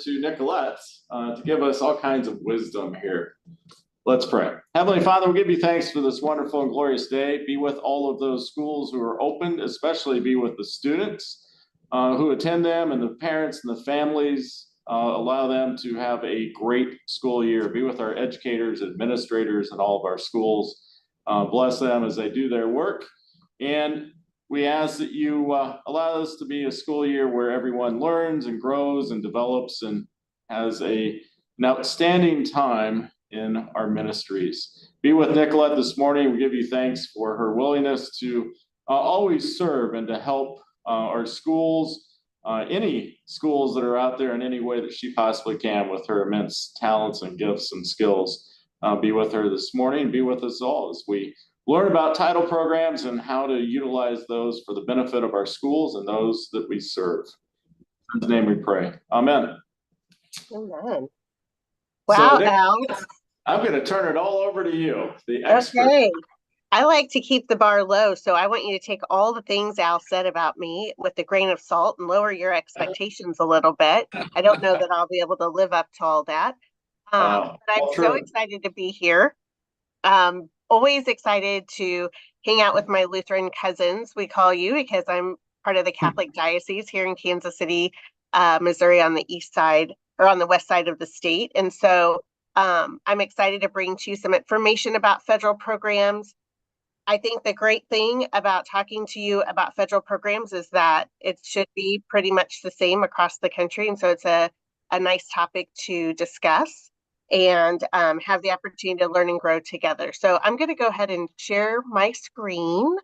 to Nicolette to give us all kinds of wisdom here. Let's pray. Heavenly Father, we give you thanks for this wonderful and glorious day. Be with all of those schools who are open, especially be with the students who attend them and the parents and the families. Allow them to have a great school year. Be with our educators, administrators, and all of our schools. Bless them as they do their work. And we ask that you allow this to be a school year where everyone learns and grows and develops and has an outstanding time in our ministries. Be with Nicolette this morning. We give you thanks for her willingness to always serve and to help our schools, any schools that are out there in any way that she possibly can with her immense talents and gifts and skills. Be with her this morning. Be with us all as we learn about title programs and how to utilize those for the benefit of our schools and those that we serve. In His name we pray. Amen. Amen. Wow, so Nick, Al. I'm going to turn it all over to you, the expert. Okay. I like to keep the bar low, so I want you to take all the things Al said about me with a grain of salt and lower your expectations a little bit. I don't know that I'll be able to live up to all that. But I'm so excited to be here. Always excited to hang out with my Lutheran cousins, we call you, because I'm part of the Catholic Diocese here in Kansas City, Missouri, on the east side or on the west side of the state. And so I'm excited to bring to you some information about federal programs. I think the great thing about talking to you about federal programs is that it should be pretty much the same across the country. And so it's a nice topic to discuss and have the opportunity to learn and grow together. So I'm going to go ahead and share my screen.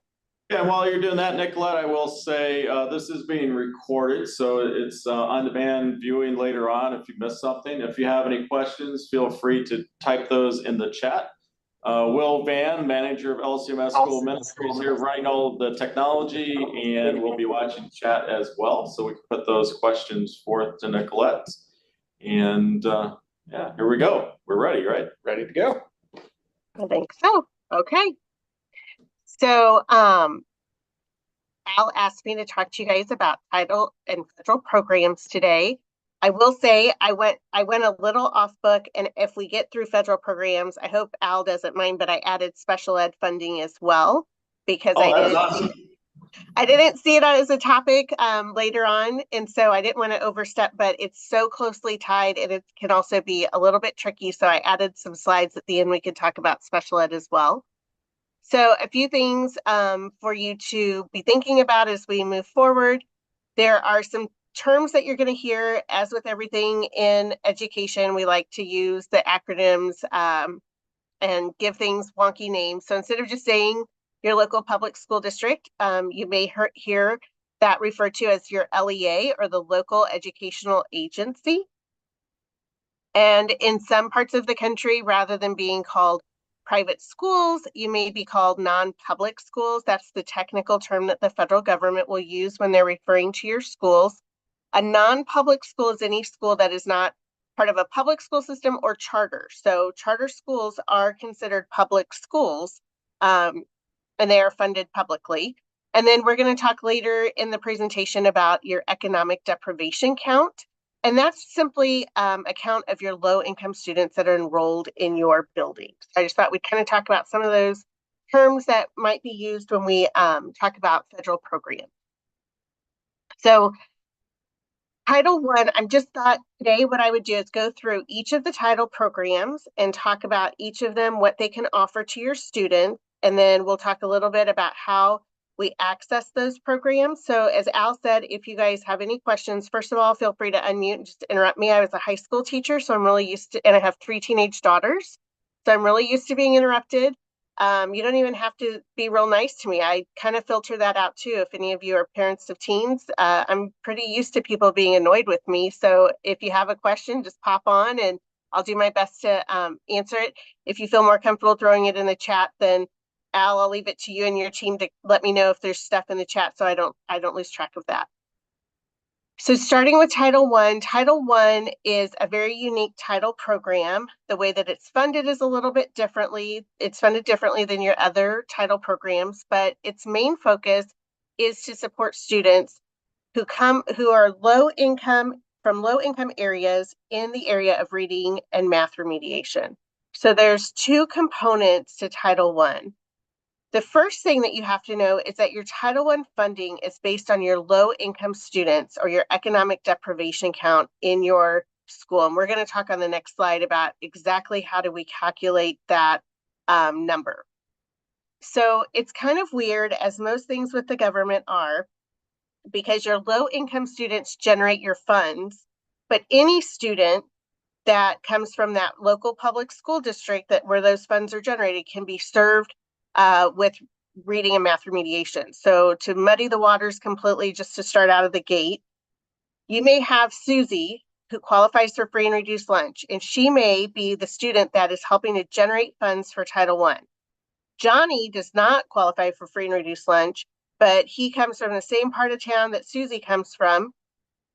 Yeah, while you're doing that, Nicolette, I will say this is being recorded, so it's on-demand viewing later on if you missed something. If you have any questions, feel free to type those in the chat. Will Van, manager of LCMS School Ministries here, running all of the technology, and we'll be watching chat as well, so we can put those questions forth to Nicolette. And yeah, here we go. We're ready, right? Ready to go. I think so. Okay. So Al asked me to talk to you guys about title and federal programs today. I will say I went a little off book, and if we get through federal programs, I hope Al doesn't mind, but I added special ed funding as well because I didn't see it as a topic later on, and so I didn't want to overstep, but it's so closely tied and it can also be a little bit tricky, so I added some slides at the end we could talk about special ed as well. So a few things for you to be thinking about as we move forward. There are some terms that you're going to hear. As with everything in education, we like to use the acronyms and give things wonky names. So instead of just saying your local public school district, you may hear that referred to as your LEA, or the local educational agency. And in some parts of the country, rather than being called private schools, you may be called non-public schools. That's the technical term that the federal government will use when they're referring to your schools. A non-public school is any school that is not part of a public school system or charter. So charter schools are considered public schools, and they are funded publicly. And then we're going to talk later in the presentation about your economic deprivation count. And that's simply a count of your low-income students that are enrolled in your buildings. I just thought we'd kind of talk about some of those terms that might be used when we talk about federal programs. So Title I, I just thought today what I would do is go through each of the title programs and talk about each of them, what they can offer to your students. And then we'll talk a little bit about how we access those programs. So as Al said, if you guys have any questions, first of all, feel free to unmute and just interrupt me. I was a high school teacher, so I'm really used to, and I have 3 teenage daughters. So I'm really used to being interrupted. You don't even have to be real nice to me. I kind of filter that out too. If any of you are parents of teens, I'm pretty used to people being annoyed with me. So if you have a question, just pop on and I'll do my best to answer it. If you feel more comfortable throwing it in the chat, then Al, I'll leave it to you and your team to let me know if there's stuff in the chat so I don't lose track of that. So starting with Title I is a very unique title program. The way that it's funded is a little bit differently. It's funded differently than your other title programs, but its main focus is to support students who are low income from low-income areas in the area of reading and math remediation. So there's two components to Title I. The first thing that you have to know is that your Title I funding is based on your low-income students or your economic deprivation count in your school. And we're going to talk on the next slide about exactly how do we calculate that number. So it's kind of weird, as most things with the government are, because your low-income students generate your funds, but any student that comes from that local public school district that where those funds are generated can be served with reading and math remediation. So to muddy the waters completely, just to start out of the gate, you may have Susie who qualifies for free and reduced lunch, and she may be the student that is helping to generate funds for Title I. Johnny does not qualify for free and reduced lunch, but he comes from the same part of town that Susie comes from,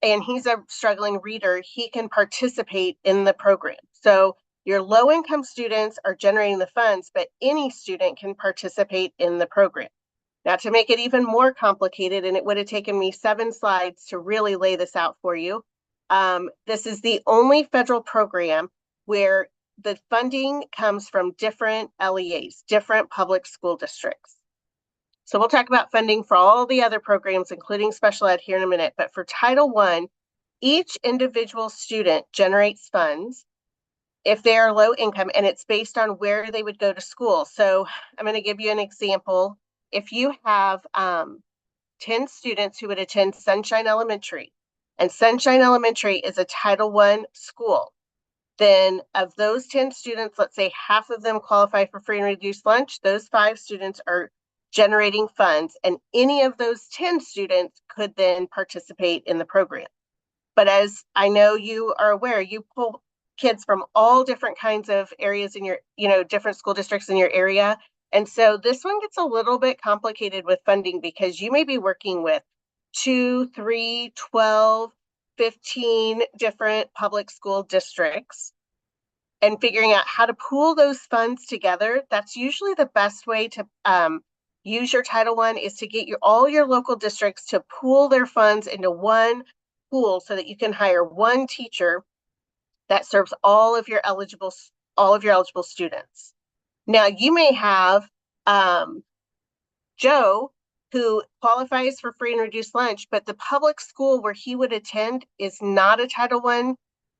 and he's a struggling reader. He can participate in the program. So your low-income students are generating the funds, but any student can participate in the program. Now, to make it even more complicated, and it would have taken me 7 slides to really lay this out for you, this is the only federal program where the funding comes from different LEAs, different public school districts. So we'll talk about funding for all the other programs, including special ed here in a minute. But for Title I, each individual student generates funds if they are low income, and it's based on where they would go to school. So I'm going to give you an example. If you have 10 students who would attend Sunshine Elementary, and Sunshine Elementary is a Title I school, then of those 10 students, let's say half of them qualify for free and reduced lunch. Those 5 students are generating funds, and any of those 10 students could then participate in the program. But as I know you are aware, you pull kids from all different kinds of areas in your, different school districts in your area. And so this one gets a little bit complicated with funding because you may be working with 2, 3, 12, 15 different public school districts and figuring out how to pool those funds together. That's usually the best way to use your Title I, is to get all your local districts to pool their funds into one pool so that you can hire one teacher that serves all of your eligible students. Now, you may have Joe, who qualifies for free and reduced lunch, but the public school where he would attend is not a Title I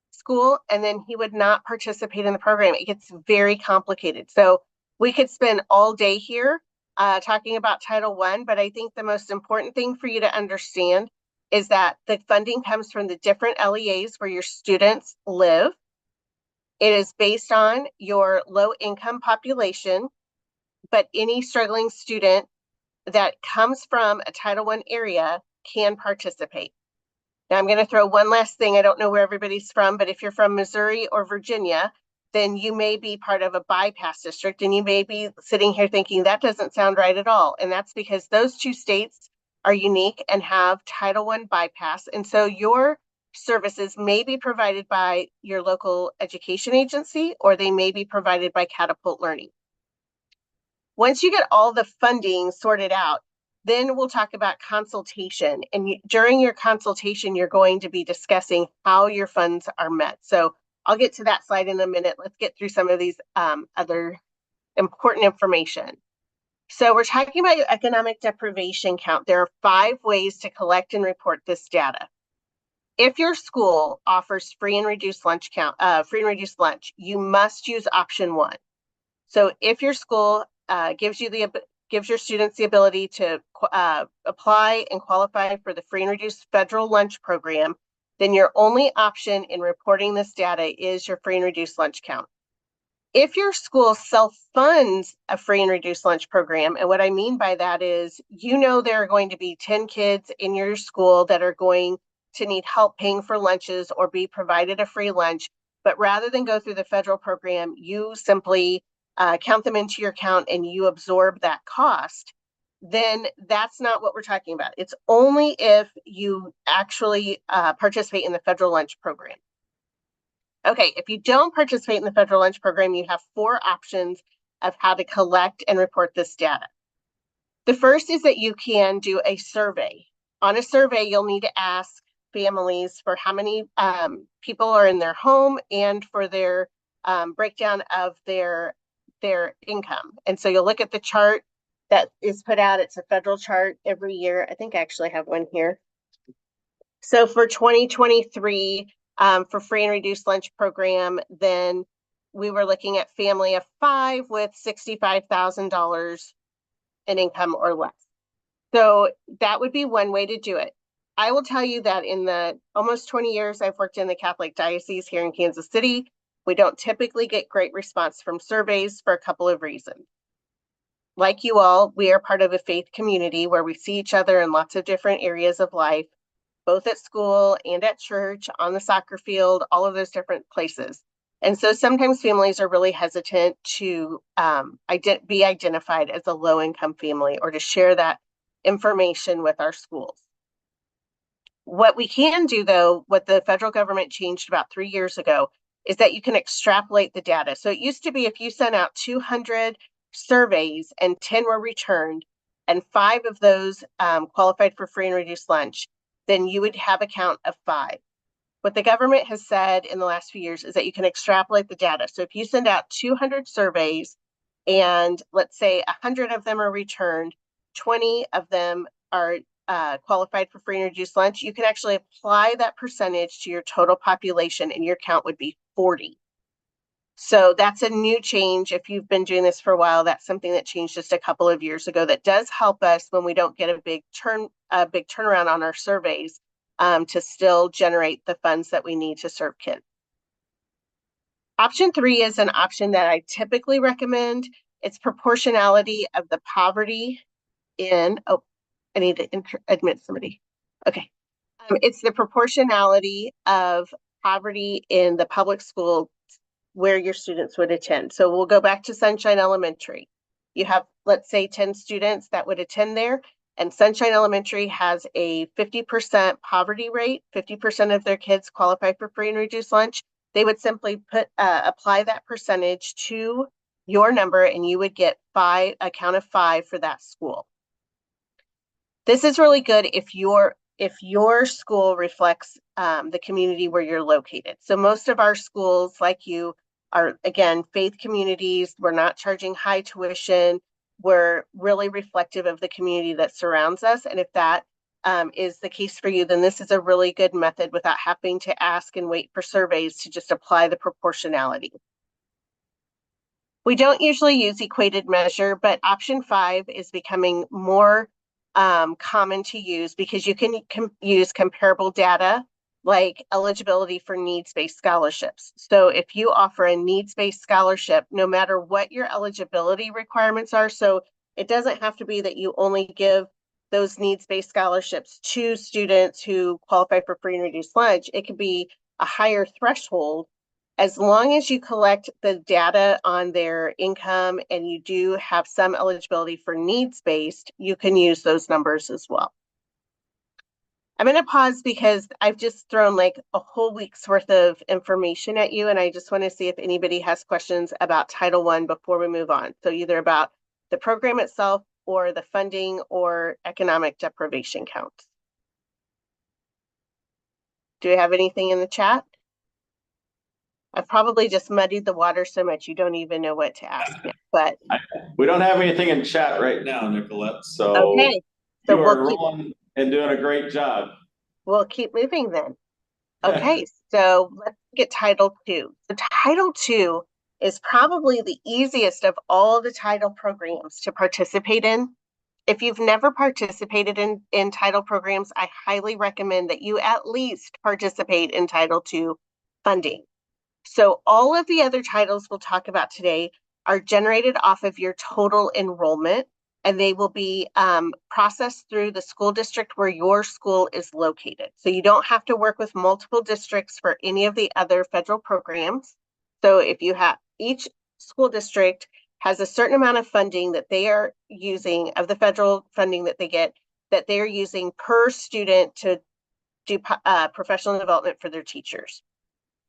school, and then he would not participate in the program. It gets very complicated. So we could spend all day here talking about Title I, but I think the most important thing for you to understand is that the funding comes from the different LEAs where your students live. It is based on your low income population, but any struggling student that comes from a Title I area can participate. Now, I'm going to throw one last thing. I don't know where everybody's from, but if you're from Missouri or Virginia, then you may be part of a bypass district, and you may be sitting here thinking that doesn't sound right at all. And that's because those 2 states are unique and have Title I bypass. And so your services may be provided by your local education agency, or they may be provided by Catapult Learning. Once you get all the funding sorted out, then we'll talk about consultation. And during your consultation, you're going to be discussing how your funds are met. So I'll get to that slide in a minute. Let's get through some of these other important information. So we're talking about your economic deprivation count. There are 5 ways to collect and report this data. If your school offers free and reduced lunch, you must use option 1. So if your school gives your students the ability to apply and qualify for the free and reduced federal lunch program, then your only option in reporting this data is your free and reduced lunch count. If your school self-funds a free and reduced lunch program, and what I mean by that is, there are going to be 10 kids in your school that are going to need help paying for lunches or be provided a free lunch, but rather than go through the federal program, you simply count them into your account and you absorb that cost, then that's not what we're talking about. It's only if you actually participate in the federal lunch program. Okay, if you don't participate in the federal lunch program, you have 4 options of how to collect and report this data. The first is that you can do a survey. On a survey, you'll need to ask families for how many people are in their home and for their breakdown of their income. And so you'll look at the chart that is put out. It's a federal chart every year. I think I actually have one here. So for 2023, for free and reduced lunch program, then we were looking at family of 5 with $65,000 in income or less. So that would be one way to do it. I will tell you that in the almost 20 years I've worked in the Catholic Diocese here in Kansas City, we don't typically get great response from surveys for a couple of reasons. Like you all, we are part of a faith community where we see each other in lots of different areas of life, both at school and at church, on the soccer field, all of those different places. And so sometimes families are really hesitant to be identified as a low-income family or to share that information with our schools. What we can do, though, what the federal government changed about 3 years ago, is that you can extrapolate the data. So it used to be if you sent out 200 surveys and 10 were returned, and 5 of those qualified for free and reduced lunch, then you would have a count of 5. What the government has said in the last few years is that you can extrapolate the data. So if you send out 200 surveys and let's say 100 of them are returned, 20 of them are qualified for free and reduced lunch, you can actually apply that percentage to your total population and your count would be 40. So that's a new change. If you've been doing this for a while, that's something that changed just a couple of years ago that does help us when we don't get a big turnaround on our surveys to still generate the funds that we need to serve kids. Option 3 is an option that I typically recommend. It's proportionality of the poverty in, oh, I need to admit somebody. Okay. It's the proportionality of poverty in the public school where your students would attend. So we'll go back to Sunshine Elementary. You have, let's say, 10 students that would attend there, and Sunshine Elementary has a 50% poverty rate. 50% of their kids qualify for free and reduced lunch. They would simply apply that percentage to your number, and you would get a count of 5 for that school. This is really good if your school reflects the community where you're located. So most of our schools, like you, are, again, faith communities. We're not charging high tuition. We're really reflective of the community that surrounds us. And if that is the case for you, then this is a really good method without having to ask and wait for surveys to just apply the proportionality. We don't usually use equated measure, but option 5 is becoming more common to use because you can use comparable data like eligibility for needs-based scholarships. So if you offer a needs-based scholarship, no matter what your eligibility requirements are, so it doesn't have to be that you only give those needs-based scholarships to students who qualify for free and reduced lunch, it could be a higher threshold. As long as you collect the data on their income and you do have some eligibility for needs-based, you can use those numbers as well. I'm going to pause because I've just thrown like a whole week's worth of information at you, and I just want to see if anybody has questions about Title I before we move on. So either about the program itself or the funding or economic deprivation counts. Do we have anything in the chat? I've probably just muddied the water so much you don't even know what to ask me, but we don't have anything in chat right now, Nicolette. So okay. So you are rolling and doing a great job. We'll keep moving then. Okay, so let's get Title II. So Title II is probably the easiest of all the title programs to participate in. If you've never participated in title programs, I highly recommend that you at least participate in Title II funding. So all of the other titles we'll talk about today are generated off of your total enrollment, and they will be processed through the school district where your school is located. So you don't have to work with multiple districts for any of the other federal programs. So if you have, each school district has a certain amount of funding that they are using, of the federal funding that they get, that they're using per student to do professional development for their teachers.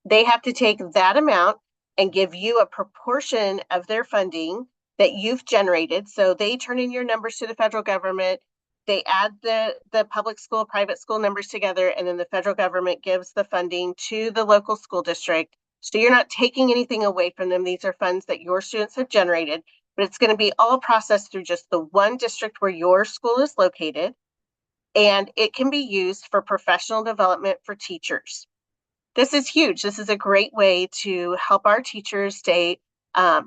They have to take that amount and give you a proportion of their funding that you've generated. So they turn in your numbers to the federal government. They add the public school, private school numbers together, and then the federal government gives the funding to the local school district. So you're not taking anything away from them. These are funds that your students have generated, but it's going to be all processed through just the one district where your school is located. And it can be used for professional development for teachers. This is huge. This is a great way to help our teachers stay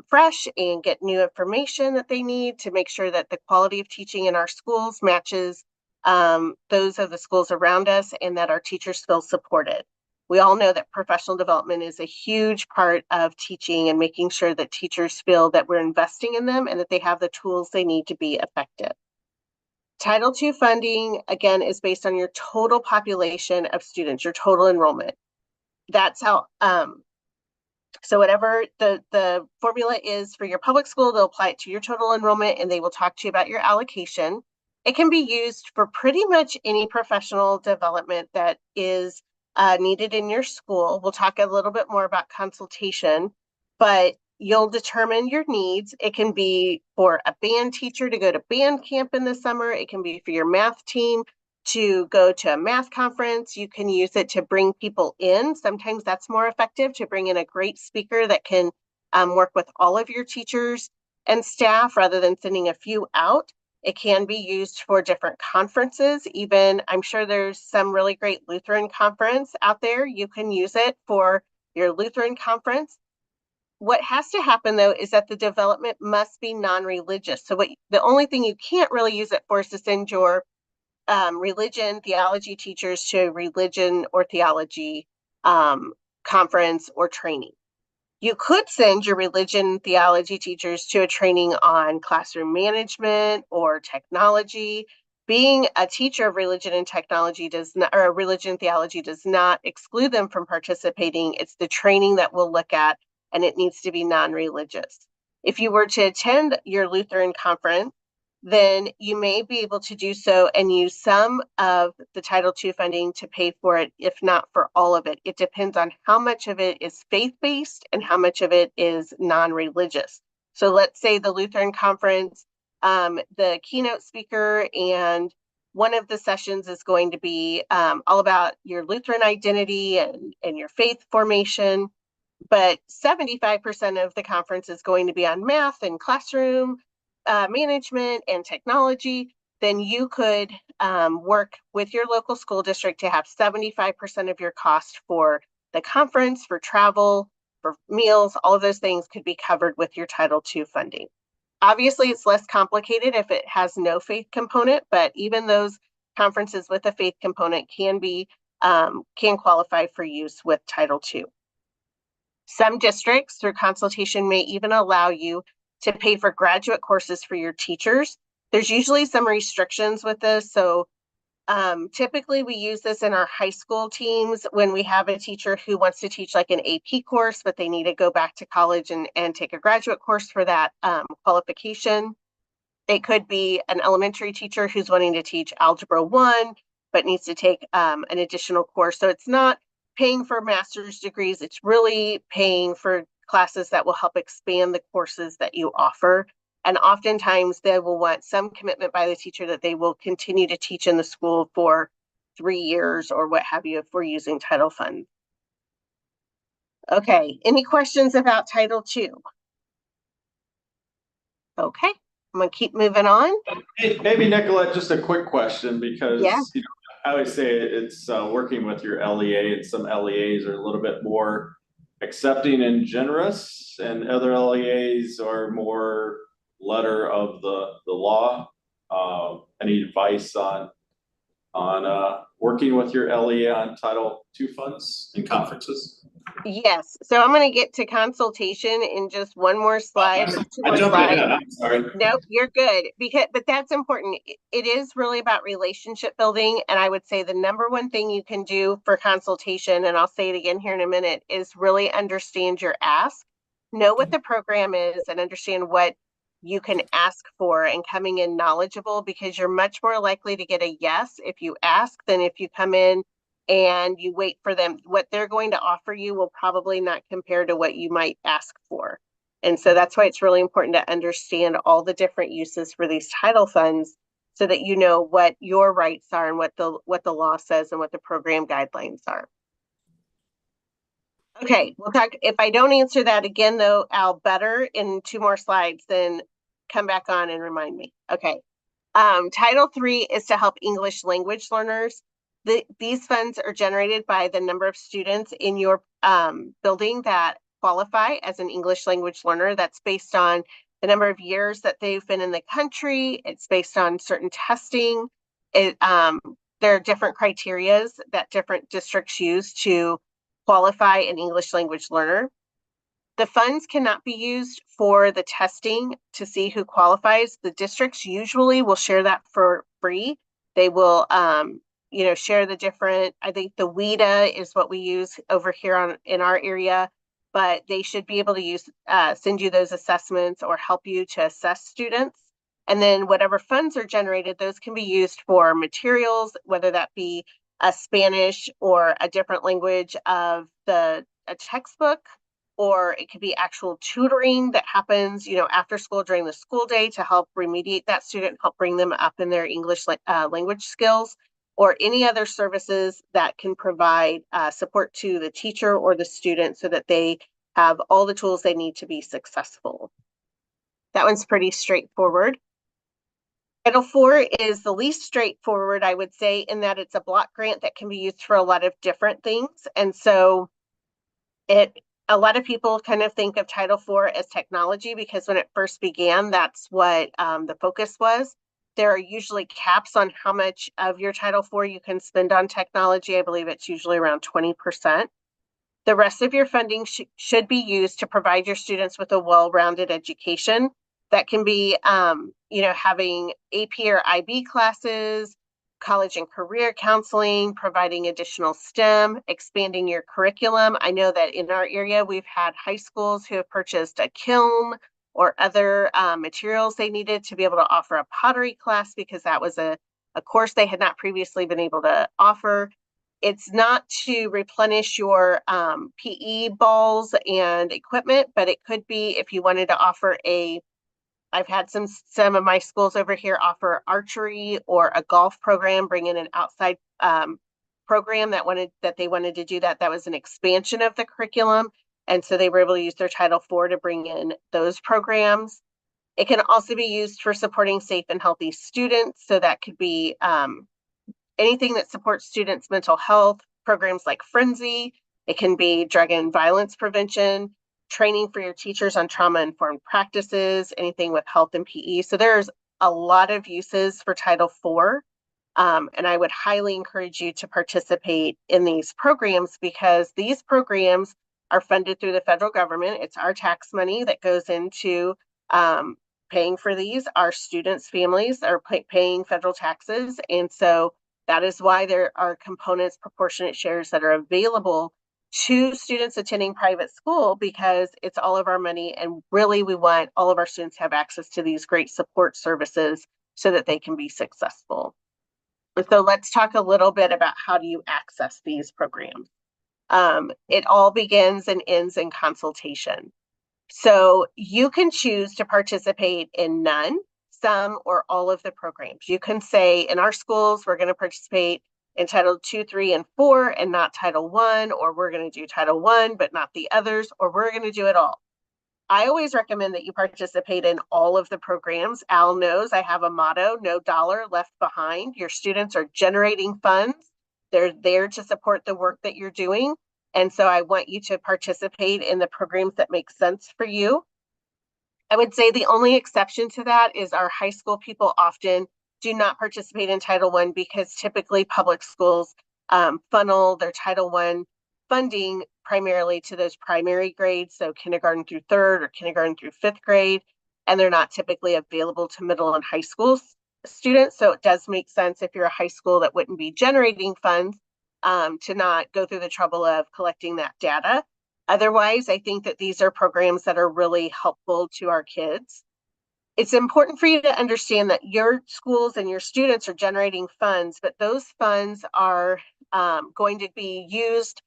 fresh and get new information that they need to make sure that the quality of teaching in our schools matches those of the schools around us, and that our teachers feel supported. We all know that professional development is a huge part of teaching and making sure that teachers feel that we're investing in them and that they have the tools they need to be effective. Title II funding, again, is based on your total population of students, your total enrollment. That's how, so whatever the formula is for your public school, they'll apply it to your total enrollment, and they will talk to you about your allocation. It can be used for pretty much any professional development that is needed in your school. We'll talk a little bit more about consultation, but you'll determine your needs. It can be for a band teacher to go to band camp in the summer. It can be for your math team to go to a math conference. You can use it to bring people in. Sometimes that's more effective, to bring in a great speaker that can work with all of your teachers and staff rather than sending a few out. It can be used for different conferences. Even, I'm sure there's some really great Lutheran conference out there. You can use it for your Lutheran conference. What has to happen, though, is that the development must be non-religious. So the only thing you can't really use it for is to send your religion theology teachers to a religion or theology conference or training. You could send your religion theology teachers to a training on classroom management or technology. Being a teacher of religion and technology does not, or religion theology does not exclude them from participating. It's the training that we'll look at, and it needs to be non-religious. If you were to attend your Lutheran conference, then you may be able to do so and use some of the Title II funding to pay for it, if not for all of it. It depends on how much of it is faith-based and how much of it is non-religious. So let's say the Lutheran conference, the keynote speaker and one of the sessions is going to be all about your Lutheran identity and your faith formation, but 75% of the conference is going to be on math and classroom management and technology. Then you could work with your local school district to have 75% of your cost for the conference, for travel, for meals. All of those things could be covered with your Title II funding. Obviously, it's less complicated if it has no faith component, but even those conferences with a faith component can qualify for use with Title II. Some districts, through consultation, may even allow you to pay for graduate courses for your teachers. There's usually some restrictions with this. So typically we use this in our high school teams when we have a teacher who wants to teach like an AP course, but they need to go back to college and take a graduate course for that qualification. It could be an elementary teacher who's wanting to teach Algebra 1, but needs to take an additional course. So it's not paying for master's degrees. It's really paying for classes that will help expand the courses that you offer. And oftentimes they will want some commitment by the teacher that they will continue to teach in the school for 3 years or what have you if we're using title funds. Okay, any questions about Title II? Okay, I'm gonna keep moving on. Hey, maybe Nicolette, just a quick question, because Yeah. I always say it's working with your LEA, and some LEAs are a little bit more accepting and generous, and other LEAs are more letter of the law. Any advice on working with your LEA on Title II funds and conferences? Yes, so I'm going to get to consultation in just one more slide or two I more jumped slides. ahead, I'm sorry. Nope, you're good, but that's important. It is really about relationship building, and I would say the number one thing you can do for consultation, and I'll say it again here in a minute, is really understand your ask, know what the program is, and understand what you can ask for, and coming in knowledgeable, because you're much more likely to get a yes if you ask than if you come in and you wait for them. What they're going to offer you will probably not compare to what you might ask for. And so that's why it's really important to understand all the different uses for these title funds so that you know what your rights are and what the law says and what the program guidelines are. Okay, we'll talk. If I don't answer that again, though, Al, better in 2 more slides, then come back on and remind me. Okay. Title III is to help English language learners. These funds are generated by the number of students in your building that qualify as an English language learner. That's based on the number of years that they've been in the country. It's based on certain testing. There are different criterias that different districts use to qualify an English language learner. The funds cannot be used for the testing to see who qualifies. The districts usually will share that for free. They will, share the different, I think the WIDA is what we use over here in our area, but they should be able to send you those assessments or help you to assess students. And then whatever funds are generated, those can be used for materials, whether that be a Spanish or a different language of a textbook, or it could be actual tutoring that happens, after school during the school day to help remediate that student, help bring them up in their English language skills, or any other services that can provide support to the teacher or the student so that they have all the tools they need to be successful. That one's pretty straightforward. Title IV is the least straightforward, I would say, in that it's a block grant that can be used for a lot of different things. And so a lot of people kind of think of Title IV as technology because when it first began, that's what the focus was. There are usually caps on how much of your Title IV you can spend on technology. I believe it's usually around 20%. The rest of your funding should be used to provide your students with a well-rounded education. That can be, having AP or IB classes, college and career counseling, providing additional STEM, expanding your curriculum. I know that in our area, we've had high schools who have purchased a kiln or other materials they needed to be able to offer a pottery class because that was a course they had not previously been able to offer. It's not to replenish your PE balls and equipment, but it could be if you wanted to offer I've had some of my schools over here offer archery or a golf program, bring in an outside program that they wanted to do that. That was an expansion of the curriculum. And so they were able to use their Title IV to bring in those programs. It can also be used for supporting safe and healthy students. So that could be anything that supports students' mental health, programs like Frenzy. It can be drug and violence prevention, training for your teachers on trauma-informed practices, anything with health and PE. So there's a lot of uses for Title IV. And I would highly encourage you to participate in these programs because these programs are funded through the federal government. It's our tax money that goes into paying for these. Our students' families are paying federal taxes. And so that is why there are components, proportionate shares that are available to students attending private school because it's all of our money. And really, we want all of our students to have access to these great support services so that they can be successful. So let's talk a little bit about how do you access these programs. It all begins and ends in consultation. So you can choose to participate in none, some, or all of the programs. You can say in our schools, we're going to participate in Title II, III, and IV and not Title I, or we're going to do Title I, but not the others, or we're going to do it all. I always recommend that you participate in all of the programs. Al knows I have a motto, no dollar left behind. Your students are generating funds. They're there to support the work that you're doing. And so I want you to participate in the programs that make sense for you. I would say the only exception to that is our high school people often do not participate in Title I because typically public schools funnel their Title I funding primarily to those primary grades, so kindergarten through third or kindergarten through fifth grade, and they're not typically available to middle and high school students. So it does make sense if you're a high school that wouldn't be generating funds to not go through the trouble of collecting that data. Otherwise, I think that these are programs that are really helpful to our kids. It's important for you to understand that your schools and your students are generating funds, but those funds are going to be used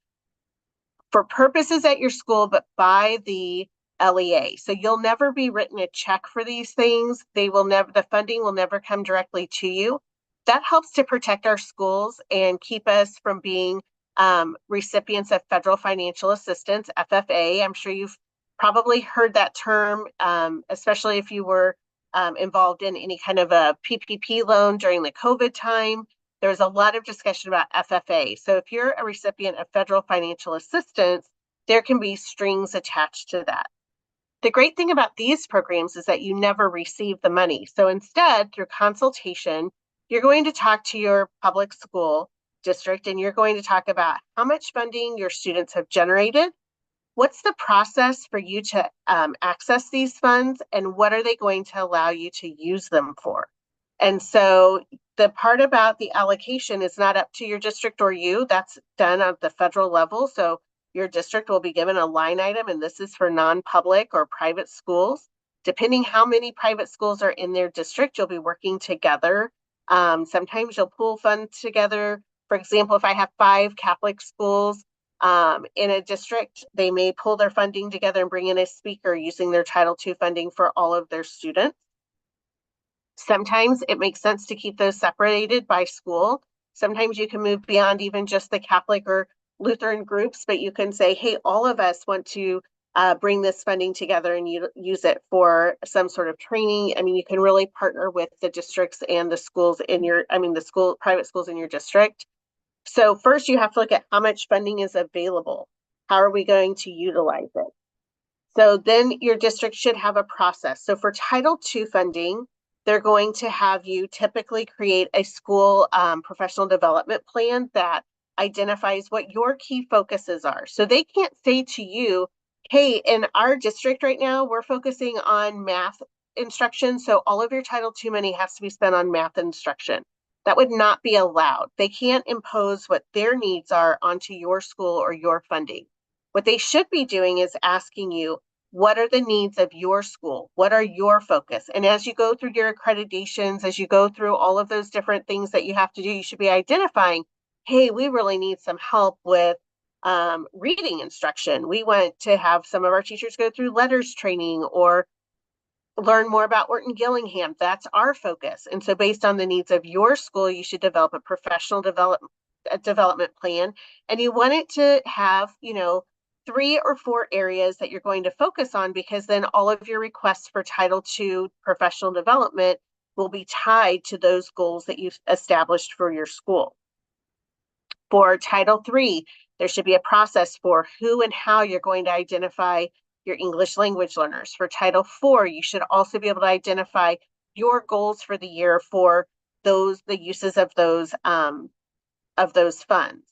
for purposes at your school, but by the LEA. So you'll never be written a check for these things. The funding will never come directly to you. That helps to protect our schools and keep us from being recipients of federal financial assistance, FFA. I'm sure you've probably heard that term, especially if you were involved in any kind of a PPP loan during the COVID time. There's a lot of discussion about FFA. So if you're a recipient of federal financial assistance, there can be strings attached to that. The great thing about these programs is that you never receive the money. So instead, through consultation, you're going to talk to your public school district and you're going to talk about how much funding your students have generated. What's the process for you to access these funds, and what are they going to allow you to use them for? And so the part about the allocation is not up to your district or you. That's done at the federal level. So your district will be given a line item, and this is for non-public or private schools. Depending how many private schools are in their district, you'll be working together. Sometimes you'll pool funds together. For example, if I have 5 Catholic schools in a district, they may pull their funding together and bring in a speaker using their Title II funding for all of their students. Sometimes it makes sense to keep those separated by school. Sometimes you can move beyond even just the Catholic or Lutheran groups, but you can say, hey, all of us want to bring this funding together and use it for some sort of training. I mean, you can really partner with the districts and the schools in your, private schools in your district. So first you have to look at how much funding is available. How are we going to utilize it? So then your district should have a process. So for Title II funding, they're going to have you typically create a school professional development plan that identifies what your key focuses are. So they can't say to you, hey, in our district right now, we're focusing on math instruction. So all of your Title II money has to be spent on math instruction. That would not be allowed. They can't impose what their needs are onto your school or your funding. What they should be doing is asking you, what are the needs of your school? What are your focus? And as you go through your accreditations, as you go through all of those different things that you have to do, you should be identifying, hey, we really need some help with reading instruction. We want to have some of our teachers go through letters training or learn more about Orton Gillingham. That's our focus. And so based on the needs of your school, you should develop a professional development plan. And you want it to have, 3 or 4 areas that you're going to focus on, because then all of your requests for Title II professional development will be tied to those goals that you've established for your school. For Title III, there should be a process for who and how you're going to identify your English language learners. For Title IV, you should also be able to identify your goals for the year for the uses of those funds.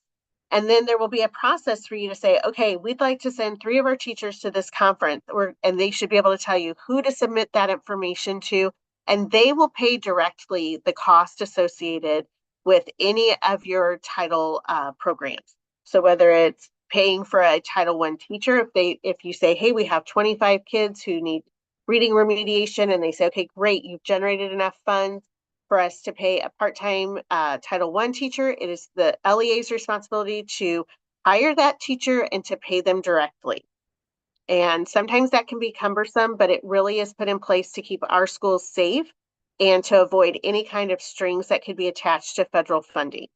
And then there will be a process for you to say, okay, we'd like to send 3 of our teachers to this conference, and they should be able to tell you who to submit that information to, and they will pay directly the cost associated with any of your title programs. So whether it's paying for a Title I teacher, if you say, hey, we have 25 kids who need reading remediation, and they say, okay, great, you've generated enough funds for us to pay a part-time Title I teacher, it is the LEA's responsibility to hire that teacher and to pay them directly. And sometimes that can be cumbersome, but it really is put in place to keep our schools safe and to avoid any kind of strings that could be attached to federal funding.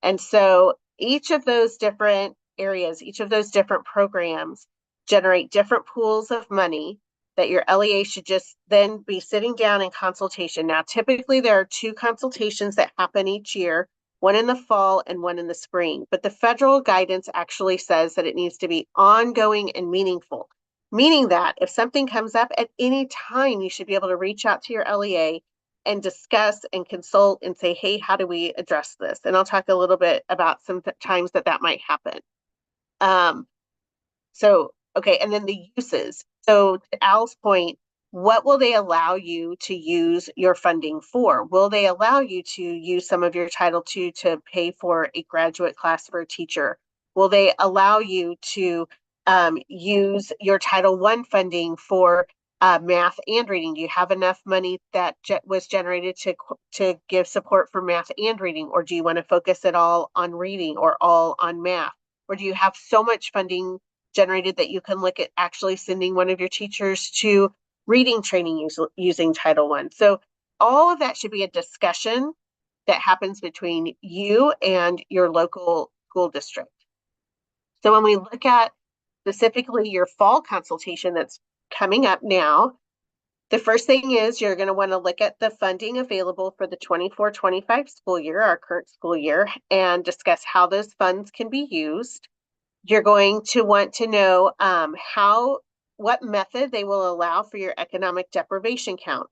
And so each of those different areas, each of those different programs generate different pools of money that your LEA should just then be sitting down in consultation. Now, typically there are 2 consultations that happen each year, one in the fall and one in the spring. But the federal guidance actually says that it needs to be ongoing and meaningful, meaning that if something comes up at any time, you should be able to reach out to your LEA and discuss and consult and say, hey, how do we address this? And I'll talk a little bit about some times that might happen. Okay, and then the uses. So to Al's point, what will they allow you to use your funding for? Will they allow you to use some of your Title II to pay for a graduate class for a teacher? Will they allow you to use your Title I funding for math and reading? Do you have enough money that was generated to give support for math and reading? Or do you want to focus it all on reading or all on math? Or do you have so much funding generated that you can look at actually sending one of your teachers to reading training using Title I. So all of that should be a discussion that happens between you and your local school district. So when we look at specifically your fall consultation that's coming up now, the first thing is you're going to want to look at the funding available for the 24-25 school year, our current school year, and discuss how those funds can be used. You're going to want to know what method they will allow for your economic deprivation count.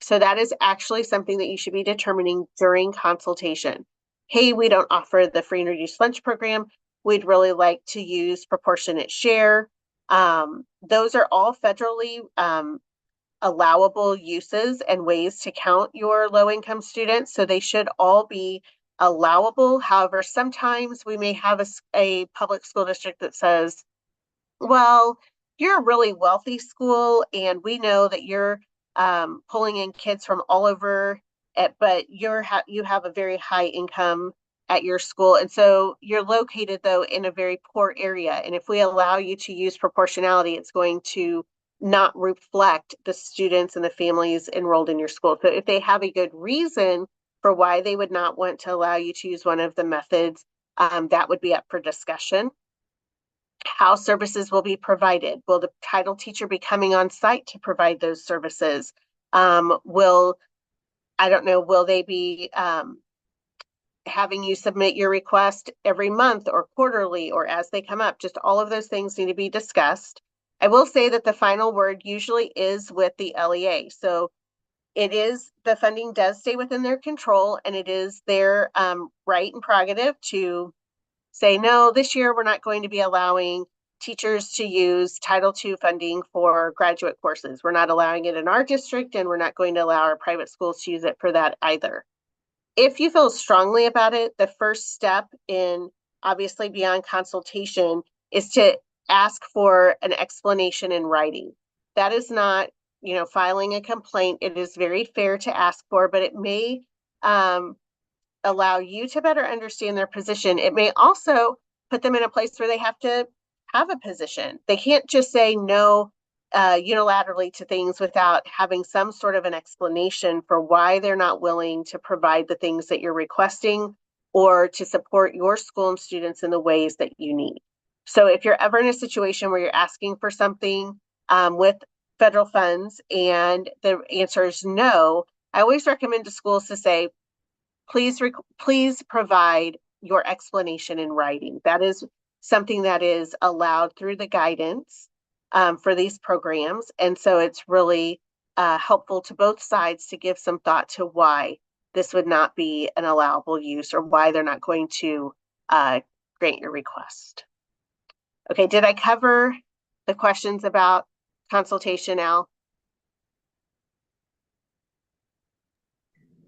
So that is actually something that you should be determining during consultation. Hey, we don't offer the free and reduced lunch program. We'd really like to use proportionate share. Those are all federally allowable uses and ways to count your low-income students. So they should all be allowable. However, sometimes we may have a public school district that says, well, you're a really wealthy school and we know that you're pulling in kids from all over, but you have a very high income at your school. And so you're located though in a very poor area. And if we allow you to use proportionality, it's going to not reflect the students and the families enrolled in your school. So if they have a good reason for why they would not want to allow you to use one of the methods, that would be up for discussion. How services will be provided. Will the title teacher be coming on site to provide those services? Will they be having you submit your request every month or quarterly or as they come up? Just all of those things need to be discussed. I will say that the final word usually is with the LEA. So the funding does stay within their control, and it is their right and prerogative to say, no, this year we're not going to be allowing teachers to use Title II funding for graduate courses. We're not allowing it in our district, and we're not going to allow our private schools to use it for that either. If you feel strongly about it, the first step in, obviously beyond consultation, is to ask for an explanation in writing. That is not, filing a complaint. It is very fair to ask for, but it may allow you to better understand their position. It may also put them in a place where they have to have a position. They can't just say no unilaterally to things without having some sort of an explanation for why they're not willing to provide the things that you're requesting or to support your school and students in the ways that you need. So if you're ever in a situation where you're asking for something with federal funds and the answer is no, I always recommend to schools to say, please provide your explanation in writing. That is something that is allowed through the guidance for these programs. And so it's really helpful to both sides to give some thought to why this would not be an allowable use or why they're not going to grant your request. Okay, did I cover the questions about consultation, Al?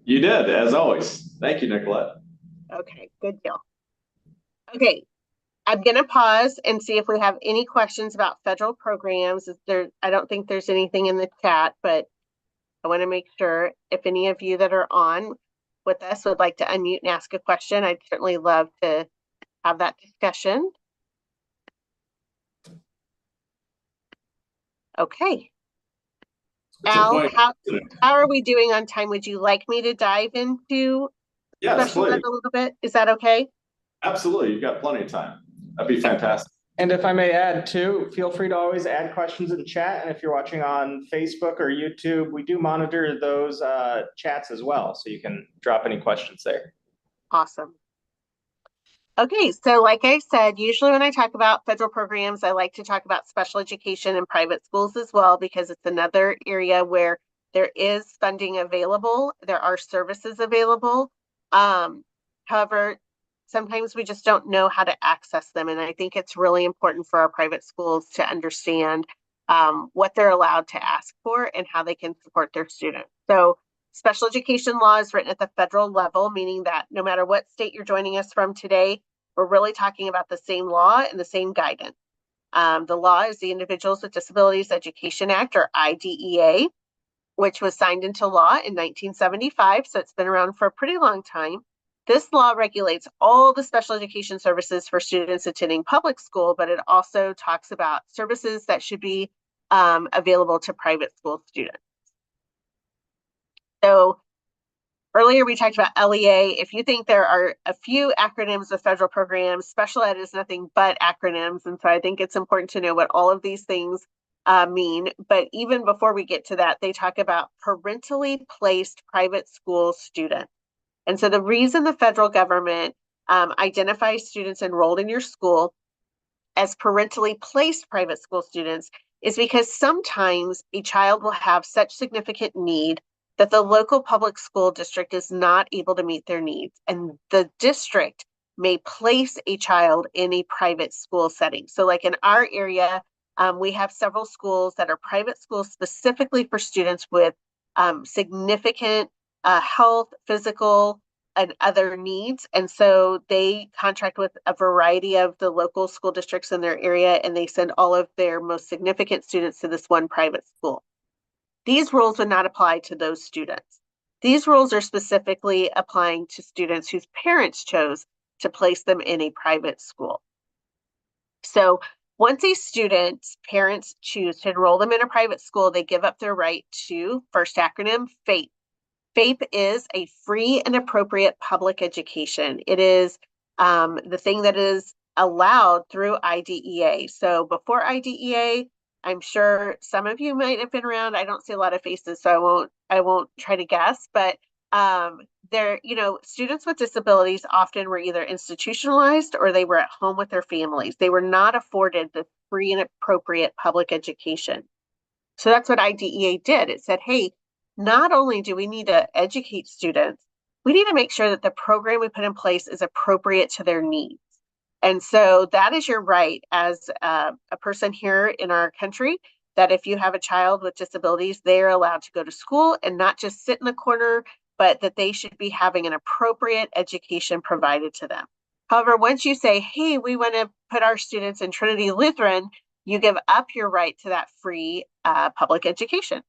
You did, as always. Thank you, Nicolette. Okay, good deal. Okay, I'm going to pause and see if we have any questions about federal programs. I don't think there's anything in the chat, but I want to make sure if any of you that are on with us would like to unmute and ask a question, I'd certainly love to have that discussion. Okay. Al, how are we doing on time? Would you like me to dive into special ed a little bit? Is that okay? Absolutely. You've got plenty of time. That'd be fantastic. And if I may add too, feel free to always add questions in chat. And if you're watching on Facebook or YouTube, we do monitor those chats as well. So you can drop any questions there. Awesome. Okay, so like I said, usually when I talk about federal programs, I like to talk about special education and private schools as well, because it's another area where there is funding available. There are services available. However, sometimes we just don't know how to access them. And I think it's really important for our private schools to understand what they're allowed to ask for and how they can support their students. So special education law is written at the federal level, meaning that no matter what state you're joining us from today, we're really talking about the same law and the same guidance. The law is the Individuals with Disabilities Education Act, or IDEA, which was signed into law in 1975. So it's been around for a pretty long time. This law regulates all the special education services for students attending public school, but it also talks about services that should be available to private school students. So earlier we talked about LEA. If you think there are a few acronyms of federal programs, special ed is nothing but acronyms. And so I think it's important to know what all of these things mean. But even before we get to that, they talk about parentally placed private school students. And so the reason the federal government identifies students enrolled in your school as parentally placed private school students is because sometimes a child will have such significant need that the local public school district is not able to meet their needs. And the district may place a child in a private school setting. So like in our area, we have several schools that are private schools specifically for students with significant health, physical, and other needs. And so they contract with a variety of the local school districts in their area, and they send all of their most significant students to this one private school. These rules would not apply to those students. These rules are specifically applying to students whose parents chose to place them in a private school. So once a student's parents choose to enroll them in a private school, they give up their right to, first acronym, FAPE. FAPE is a free and appropriate public education. It is the thing that is allowed through IDEA. So before IDEA, I'm sure some of you might have been around. I don't see a lot of faces, so I won't try to guess, but students with disabilities often were either institutionalized or they were at home with their families. They were not afforded the free and appropriate public education. So that's what IDEA did. It said, hey, not only do we need to educate students, we need to make sure that the program we put in place is appropriate to their needs. And so that is your right as a person here in our country, that if you have a child with disabilities, they're allowed to go to school and not just sit in the corner, but that they should be having an appropriate education provided to them. However, once you say, hey, we want to put our students in Trinity Lutheran, you give up your right to that free public education.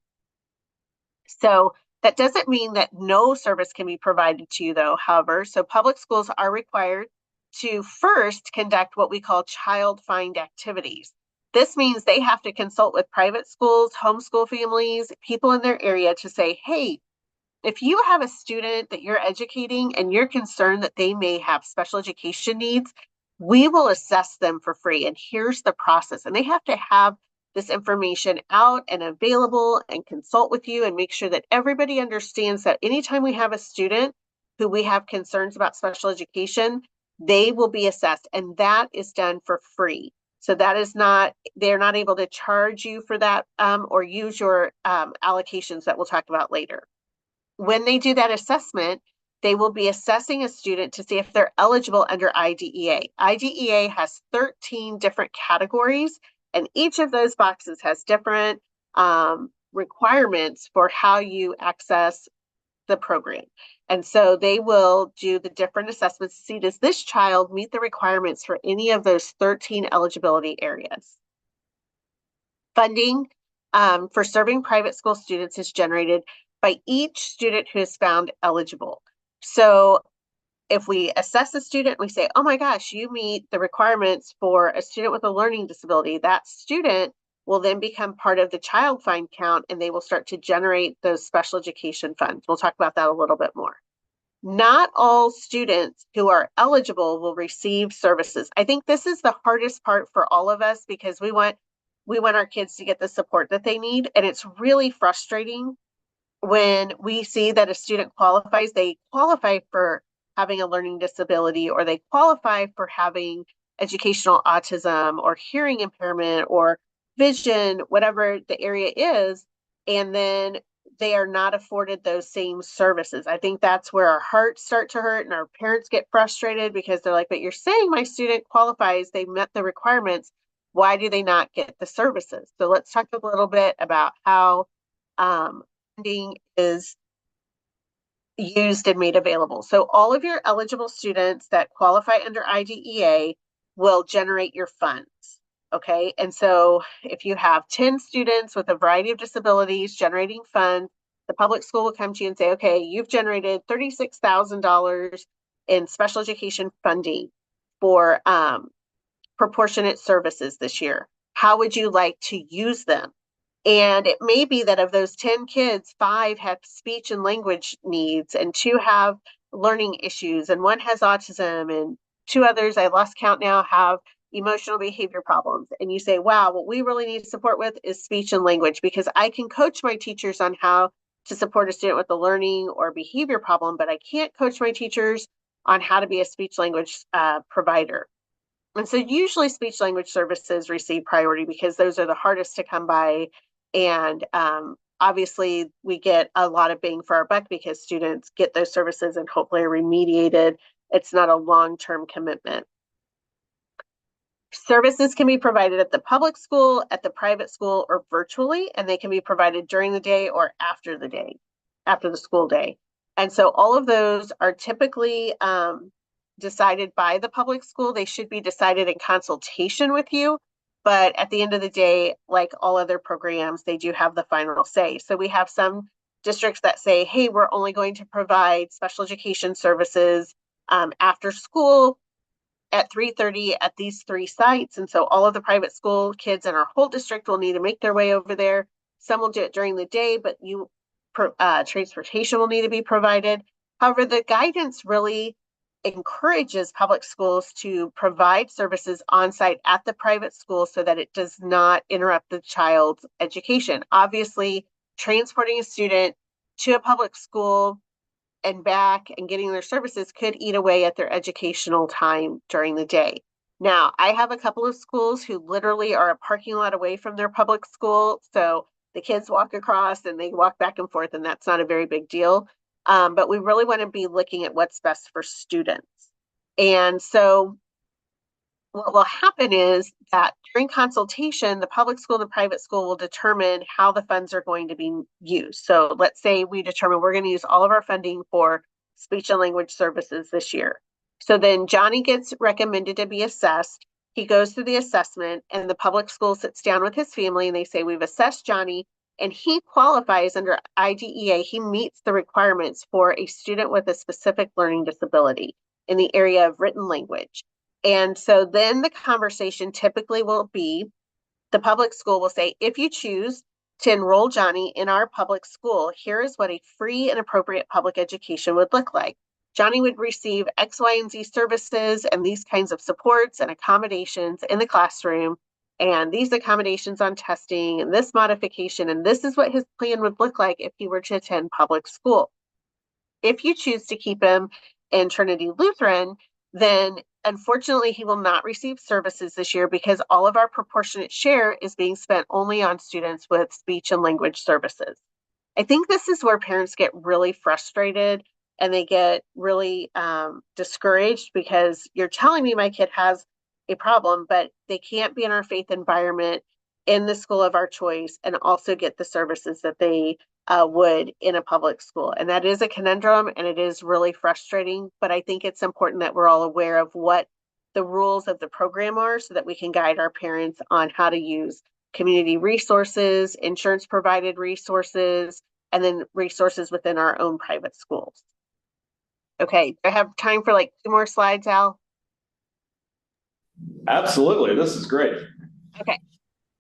So that doesn't mean that no service can be provided to you, though, however. So public schools are required to first conduct what we call child find activities. This means they have to consult with private schools, homeschool families, people in their area to say, hey, if you have a student that you're educating and you're concerned that they may have special education needs, we will assess them for free. And here's the process. And they have to have this information out and available and consult with you and make sure that everybody understands that anytime we have a student who we have concerns about special education, they will be assessed, and that is done for free. So that is not, they're not able to charge you for that or use your allocations that we'll talk about later. When they do that assessment, they will be assessing a student to see if they're eligible under IDEA. IDEA has 13 different categories, and each of those boxes has different requirements for how you access the program. And so they will do the different assessments to see, does this child meet the requirements for any of those 13 eligibility areas? Funding for serving private school students is generated by each student who is found eligible. So if we assess a student, we say, oh my gosh, you meet the requirements for a student with a learning disability, that student will then become part of the child find count, and they will start to generate those special education funds. We'll talk about that a little bit more. Not all students who are eligible will receive services. I think this is the hardest part for all of us because we want our kids to get the support that they need. And it's really frustrating when we see that a student qualifies, they qualify for having a learning disability, or they qualify for having educational autism or hearing impairment or vision, whatever the area is, and then they are not afforded those same services. I think that's where our hearts start to hurt and our parents get frustrated because they're like, but you're saying my student qualifies, they met the requirements, why do they not get the services? So let's talk a little bit about how funding is used and made available. So all of your eligible students that qualify under IDEA will generate your funds. Okay, and so if you have 10 students with a variety of disabilities generating funds, the public school will come to you and say, okay, you've generated $36,000 in special education funding for proportionate services this year. How would you like to use them? And it may be that of those 10 kids, 5 have speech and language needs, and 2 have learning issues, and 1 has autism, and 2 others, I lost count now, have emotional behavior problems. And you say, wow, what we really need support with is speech and language, because I can coach my teachers on how to support a student with a learning or behavior problem, but I can't coach my teachers on how to be a speech language provider. And so usually speech language services receive priority because those are the hardest to come by. And obviously we get a lot of bang for our buck because students get those services and hopefully are remediated. It's not a long-term commitment. Services can be provided at the public school, at the private school, or virtually, and they can be provided during the day or after the school day. And so all of those are typically decided by the public school. They should be decided in consultation with you, but at the end of the day, like all other programs, they do have the final say. So we have some districts that say, hey, we're only going to provide special education services after school at 3:30 at these 3 sites. And so all of the private school kids in our whole district will need to make their way over there. Some will do it during the day, but transportation will need to be provided. However, the guidance really encourages public schools to provide services on site at the private school so that it does not interrupt the child's education. Obviously, transporting a student to a public school and back and getting their services could eat away at their educational time during the day. Now, I have a couple of schools who literally are a parking lot away from their public school. So the kids walk across and they walk back and forth, and that's not a very big deal. But we really want to be looking at what's best for students. And so what will happen is that during consultation, the public school and the private school will determine how the funds are going to be used. So let's say we determine we're going to use all of our funding for speech and language services this year. So then Johnny gets recommended to be assessed. He goes through the assessment, and the public school sits down with his family and they say, we've assessed Johnny and he qualifies under IDEA. He meets the requirements for a student with a specific learning disability in the area of written language. And so then the conversation typically will be, the public school will say, if you choose to enroll Johnny in our public school, here is what a free and appropriate public education would look like. Johnny would receive X, Y, and Z services and these kinds of supports and accommodations in the classroom, and these accommodations on testing and this modification, and this is what his plan would look like if he were to attend public school. If you choose to keep him in Trinity Lutheran, then unfortunately he will not receive services this year because all of our proportionate share is being spent only on students with speech and language services. I think this is where parents get really frustrated and they get really discouraged because you're telling me my kid has a problem, but they can't be in our faith environment in the school of our choice and also get the services that they would in a public school. And that is a conundrum and it is really frustrating, but I think it's important that we're all aware of what the rules of the program are so that we can guide our parents on how to use community resources, insurance provided resources, and then resources within our own private schools. Okay, I have time for like 2 more slides, Al. Absolutely. This is great. Okay.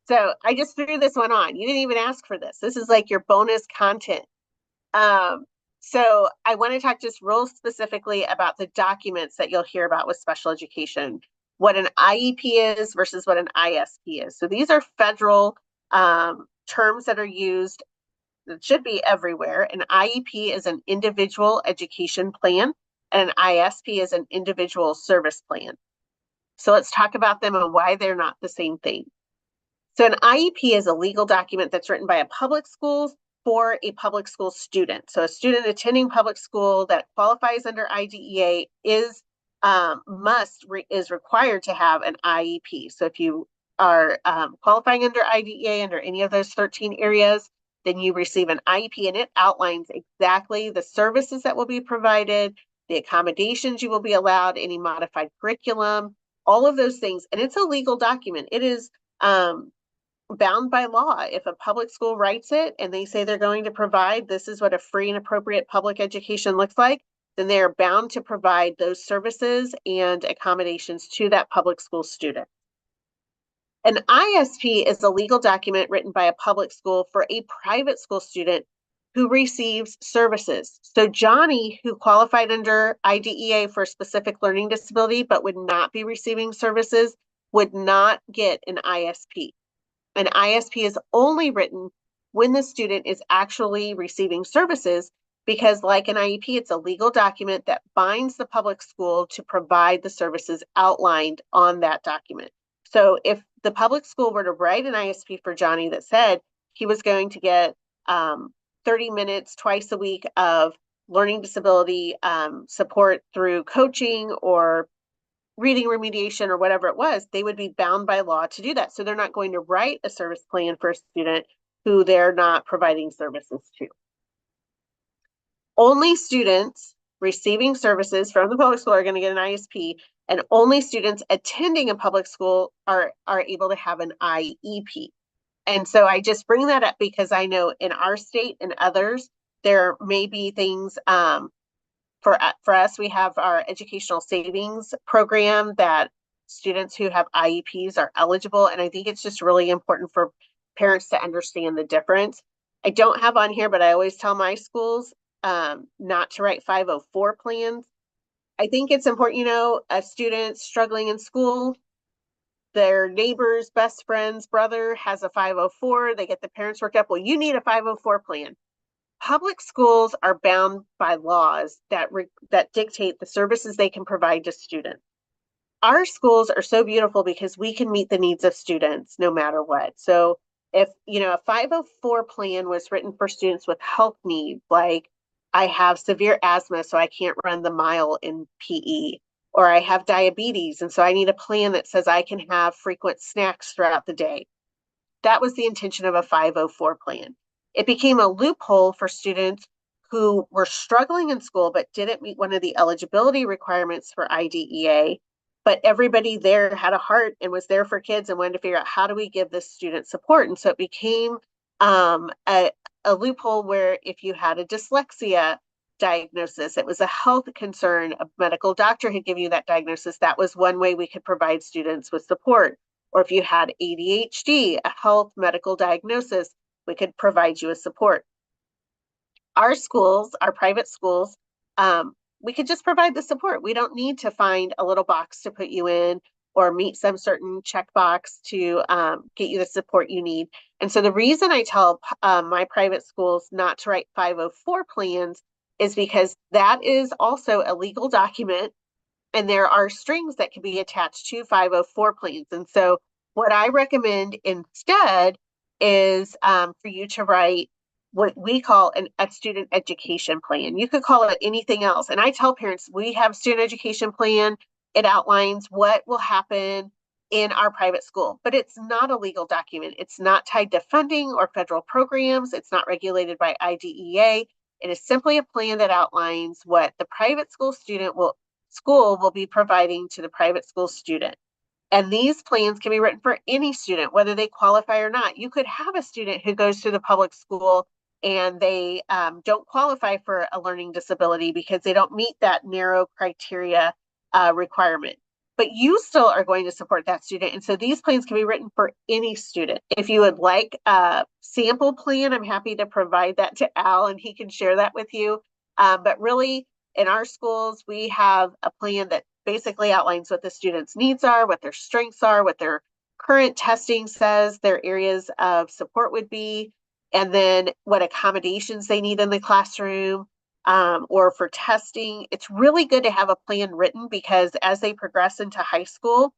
So I just threw this one on. You didn't even ask for this. This is like your bonus content. So I want to talk just real specifically about the documents that you'll hear about with special education, what an IEP is versus what an ISP is. So these are federal terms that are used that should be everywhere. An IEP is an individual education plan, and an ISP is an individual service plan. So let's talk about them and why they're not the same thing. So an IEP is a legal document that's written by a public school for a public school student. So a student attending public school that qualifies under IDEA is required to have an IEP. So if you are qualifying under IDEA under any of those 13 areas, then you receive an IEP, and it outlines exactly the services that will be provided, the accommodations you will be allowed, any modified curriculum, all of those things. And it's a legal document. It is bound by law. If a public school writes it and they say they're going to provide, this is what a free and appropriate public education looks like, then they are bound to provide those services and accommodations to that public school student. An ISP is a legal document written by a public school for a private school student who receives services. So Johnny, who qualified under IDEA for a specific learning disability but would not be receiving services, would not get an ISP. An ISP is only written when the student is actually receiving services, because like an IEP, it's a legal document that binds the public school to provide the services outlined on that document. So if the public school were to write an ISP for Johnny that said he was going to get 30 minutes twice a week of learning disability support through coaching or reading remediation or whatever it was, they would be bound by law to do that. So they're not going to write a service plan for a student who they're not providing services to. Only students receiving services from the public school are going to get an ISP, and only students attending a public school are able to have an IEP. And so I just bring that up because I know in our state and others, there may be things for us, we have our educational savings program that students who have IEPs are eligible. And I think it's just really important for parents to understand the difference. I don't have on here, but I always tell my schools not to write 504 plans. I think it's important, you know, a student struggling in school, their neighbor's best friend's brother has a 504, they get the parents worked up. Well, you need a 504 plan. Public schools are bound by laws that dictate the services they can provide to students. Our schools are so beautiful because we can meet the needs of students no matter what. So if, you know, a 504 plan was written for students with health needs, like I have severe asthma, so I can't run the mile in PE, or I have diabetes, and so I need a plan that says I can have frequent snacks throughout the day. That was the intention of a 504 plan. It became a loophole for students who were struggling in school but didn't meet one of the eligibility requirements for IDEA, but everybody there had a heart and was there for kids and wanted to figure out how do we give this student support. And so it became a loophole where if you had a dyslexia diagnosis, it was a health concern, a medical doctor had given you that diagnosis, that was one way we could provide students with support. Or if you had ADHD, a health medical diagnosis, we could provide you with support. Our schools, our private schools, we could just provide the support. We don't need to find a little box to put you in or meet some certain checkbox to get you the support you need. And so the reason I tell my private schools not to write 504 plans is because that is also a legal document, and there are strings that can be attached to 504 plans. And so what I recommend instead is for you to write what we call a student education plan. You could call it anything else. And I tell parents, we have student education plan. It outlines what will happen in our private school, but it's not a legal document. It's not tied to funding or federal programs. It's not regulated by IDEA. It is simply a plan that outlines what the private school will be providing to the private school student. And these plans can be written for any student, whether they qualify or not. You could have a student who goes to the public school and they don't qualify for a learning disability because they don't meet that narrow criteria requirement. But you still are going to support that student. And so these plans can be written for any student. If you would like a sample plan, I'm happy to provide that to Al and he can share that with you. But really, in our schools, we have a plan that basically outlines what the students' needs are, what their strengths are, what their current testing says their areas of support would be, and then what accommodations they need in the classroom or for testing. It's really good to have a plan written because as they progress into high school,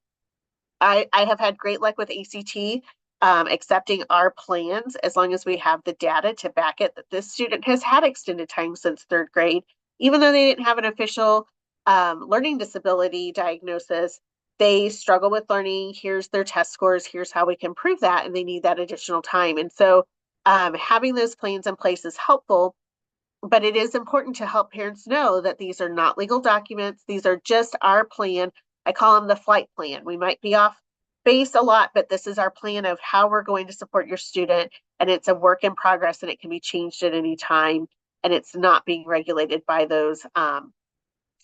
I have had great luck with ACT accepting our plans as long as we have the data to back it that this student has had extended time since third grade. Even though they didn't have an official learning disability diagnosis, they struggle with learning. Here's their test scores. Here's how we can prove that. And they need that additional time. And so having those plans in place is helpful, but it is important to help parents know that these are not legal documents. These are just our plan. I call them the flight plan. We might be off base a lot, but this is our plan of how we're going to support your student. And it's a work in progress and it can be changed at any time. And it's not being regulated by those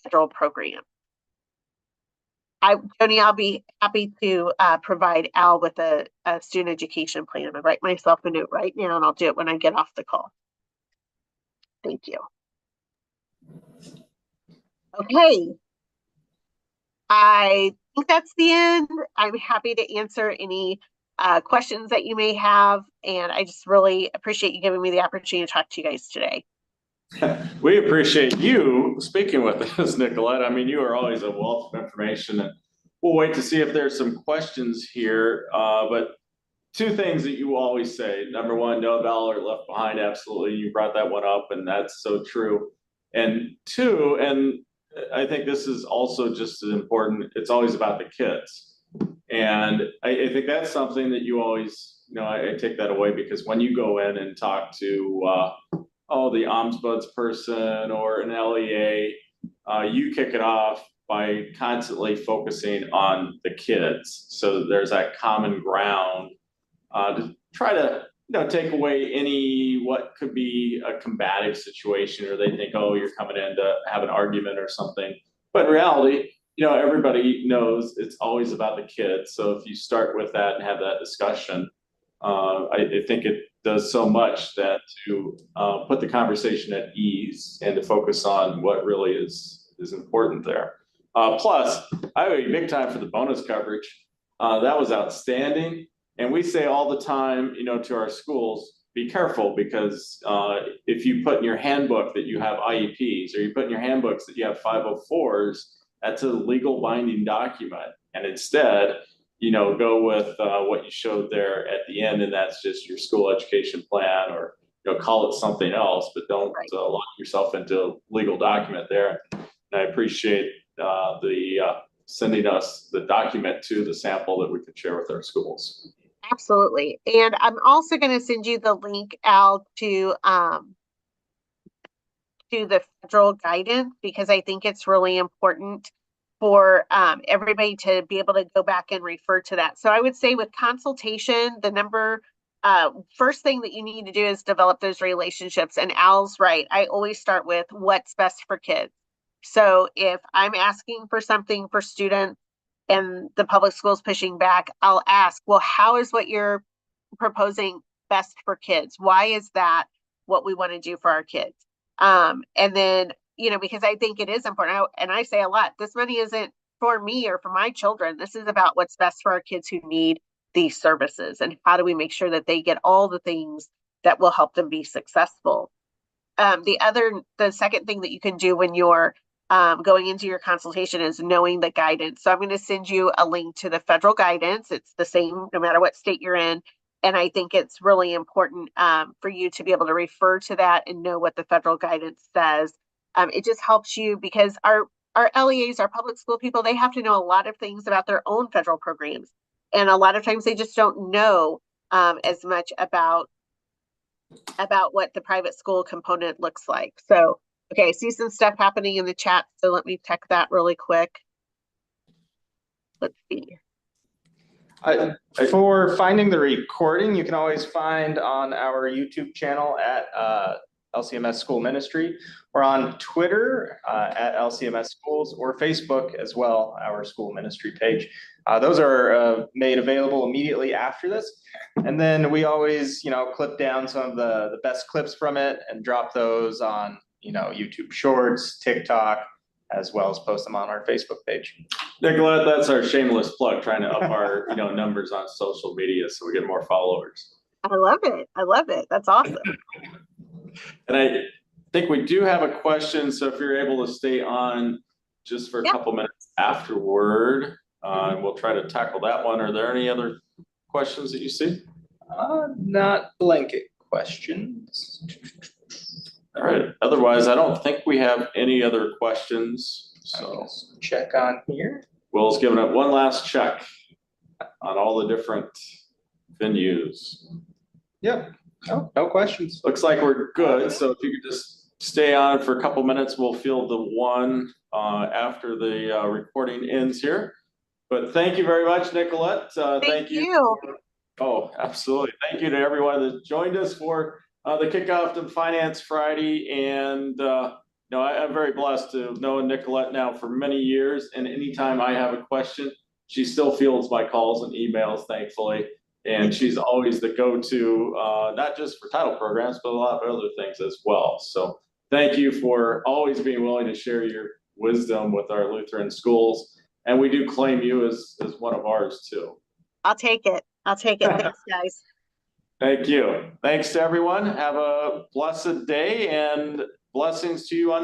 federal program. Joni, I'll be happy to provide Al with a student education plan. I'll write myself a note right now, and I'll do it when I get off the call. Thank you. Okay. I think that's the end. I'm happy to answer any questions that you may have, and I just really appreciate you giving me the opportunity to talk to you guys today. We appreciate you speaking with us, Nicolette. I mean, you are always a wealth of information, and we'll wait to see if there's some questions here. But two things that you always say. Number one, no dollar left behind. Absolutely. You brought that one up, and that's so true. And two, and I think this is also just as important, it's always about the kids. And I think that's something that you always, I take that away, because when you go in and talk to the ombuds person or an LEA, you kick it off by constantly focusing on the kids. So there's that common ground to try to take away any what could be a combative situation, or they think, oh, you're coming in to have an argument or something. But in reality, everybody knows it's always about the kids. So if you start with that and have that discussion, I think it does so much that to put the conversation at ease and to focus on what really is important there. Plus, I owe you big time for the bonus coverage. That was outstanding. And we say all the time, to our schools, be careful, because if you put in your handbook that you have IEPs, or you put in your handbooks that you have 504s, that's a legal binding document. And instead, go with what you showed there at the end, and that's just your school education plan, or call it something else, but don't lock yourself into a legal document there. And I appreciate the sending us the document to the sample that we can share with our schools. Absolutely. And I'm also going to send you the link, Al, to the federal guidance, because I think it's really important for everybody to be able to go back and refer to that. So I would say with consultation, the first thing that you need to do is develop those relationships. And Al's right. I always start with what's best for kids. So if I'm asking for something for students and the public schools pushing back, I'll ask, well, how is what you're proposing best for kids? Why is that what we want to do for our kids? And then, because I think it is important, and I say a lot, this money isn't for me or for my children. This is about what's best for our kids who need these services, and how do we make sure that they get all the things that will help them be successful. The second thing that you can do when you're going into your consultation is knowing the guidance. So I'm going to send you a link to the federal guidance. It's the same no matter what state you're in. And I think it's really important for you to be able to refer to that and know what the federal guidance says. It just helps you, because our LEAs, our public school people, they have to know a lot of things about their own federal programs. And a lot of times they just don't know as much about what the private school component looks like. So, okay, I see some stuff happening in the chat, so let me check that really quick. Let's see. For finding the recording, you can always find on our YouTube channel at LCMS School Ministry, or on Twitter at LCMS Schools, or Facebook as well, our school ministry page. Those are made available immediately after this. And then we always, clip down some of the best clips from it and drop those on, YouTube Shorts, TikTok, as well as post them on our Facebook page. Nicolette, that's our shameless plug, trying to up our numbers on social media so we get more followers. I love it. I love it. That's awesome. And I think we do have a question, so if you're able to stay on just for a couple minutes afterward, we'll try to tackle that one. Are there any other questions that you see? Not blanket questions. All right. Otherwise, I don't think we have any other questions. So check on here. Will's giving it one last check on all the different venues. Yep. No questions. Looks like we're good. So if you could just stay on for a couple minutes, we'll field the one after the recording ends here. But thank you very much, Nicolette. Thank you. Oh, absolutely. Thank you to everyone that joined us for the kickoff to Finance Friday, and No, I'm very blessed to know Nicolette now for many years, and anytime I have a question, she still fields my calls and emails, thankfully. And she's always the go-to, not just for title programs, but a lot of other things as well. So thank you for always being willing to share your wisdom with our Lutheran schools. And we do claim you as one of ours too. I'll take it. I'll take it. Thanks, guys. Thank you. Thanks to everyone. Have a blessed day and blessings to you on the